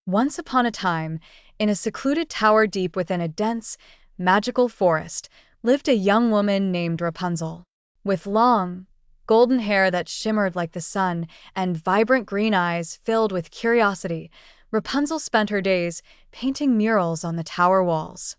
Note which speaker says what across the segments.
Speaker 1: Once upon a time, in a secluded tower deep within a dense, magical forest, lived a young woman named Rapunzel. With long, golden hair that shimmered like the sun and vibrant green eyes filled with curiosity, Rapunzel spent her days painting murals on the tower walls.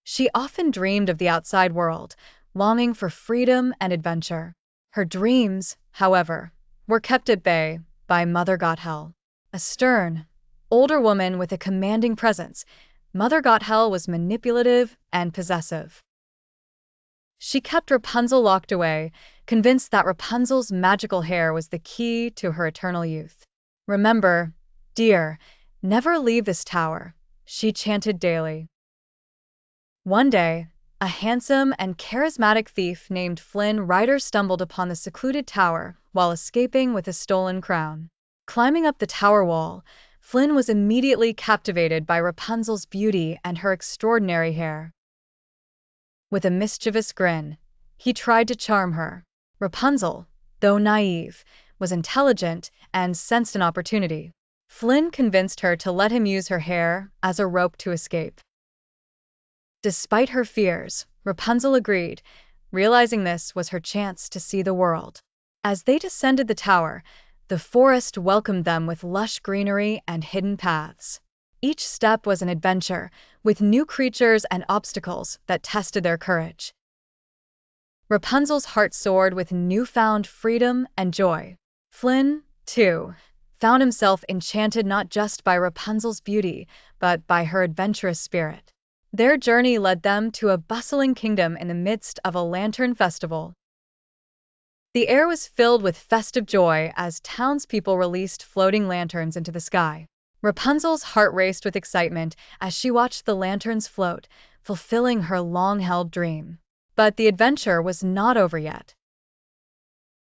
Speaker 1: She often dreamed of the outside world, longing for freedom and adventure. Her dreams, however, were kept at bay by Mother Gothel, a stern, older woman with a commanding presence. Mother Gothel was manipulative and possessive. She kept Rapunzel locked away, convinced that Rapunzel's magical hair was the key to her eternal youth. "Remember, dear, never leave this tower," she chanted daily. One day, a handsome and charismatic thief named Flynn Rider stumbled upon the secluded tower while escaping with a stolen crown. Climbing up the tower wall, Flynn was immediately captivated by Rapunzel's beauty and her extraordinary hair. With a mischievous grin, he tried to charm her. Rapunzel, though naive, was intelligent and sensed an opportunity. Flynn convinced her to let him use her hair as a rope to escape. Despite her fears, Rapunzel agreed, realizing this was her chance to see the world. As they descended the tower, the forest welcomed them with lush greenery and hidden paths. Each step was an adventure, with new creatures and obstacles that tested their courage. Rapunzel's heart soared with newfound freedom and joy. Flynn, too, found himself enchanted not just by Rapunzel's beauty, but by her adventurous spirit. Their journey led them to a bustling kingdom in the midst of a lantern festival. The air was filled with festive joy as townspeople released floating lanterns into the sky. Rapunzel's heart raced with excitement as she watched the lanterns float, fulfilling her long-held dream. But the adventure was not over yet.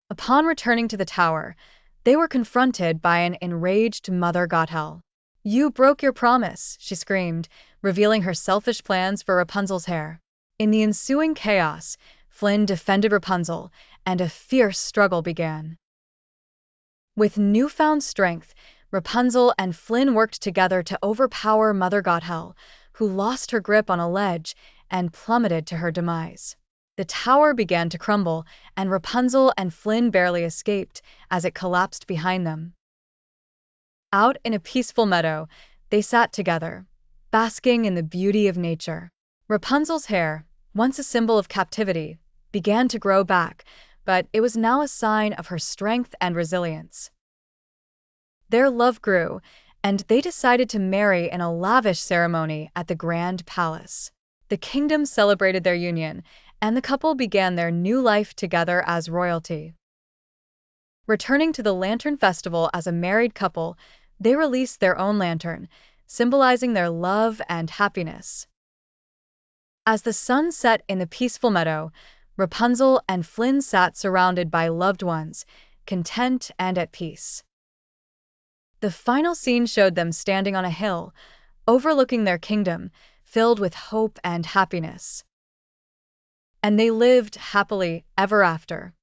Speaker 1: Upon returning to the tower, they were confronted by an enraged Mother Gothel. "You broke your promise," she screamed, revealing her selfish plans for Rapunzel's hair. In the ensuing chaos, Flynn defended Rapunzel, and a fierce struggle began. With newfound strength, Rapunzel and Flynn worked together to overpower Mother Gothel, who lost her grip on a ledge and plummeted to her demise. The tower began to crumble, and Rapunzel and Flynn barely escaped as it collapsed behind them. Out in a peaceful meadow, they sat together, basking in the beauty of nature. Rapunzel's hair, once a symbol of captivity, began to grow back, but it was now a sign of her strength and resilience. Their love grew, and they decided to marry in a lavish ceremony at the Grand Palace. The kingdom celebrated their union, and the couple began their new life together as royalty. Returning to the Lantern Festival as a married couple, they released their own lantern, symbolizing their love and happiness. As the sun set in the peaceful meadow, Rapunzel and Flynn sat surrounded by loved ones, content and at peace. The final scene showed them standing on a hill, overlooking their kingdom, filled with hope and happiness. And they lived happily ever after.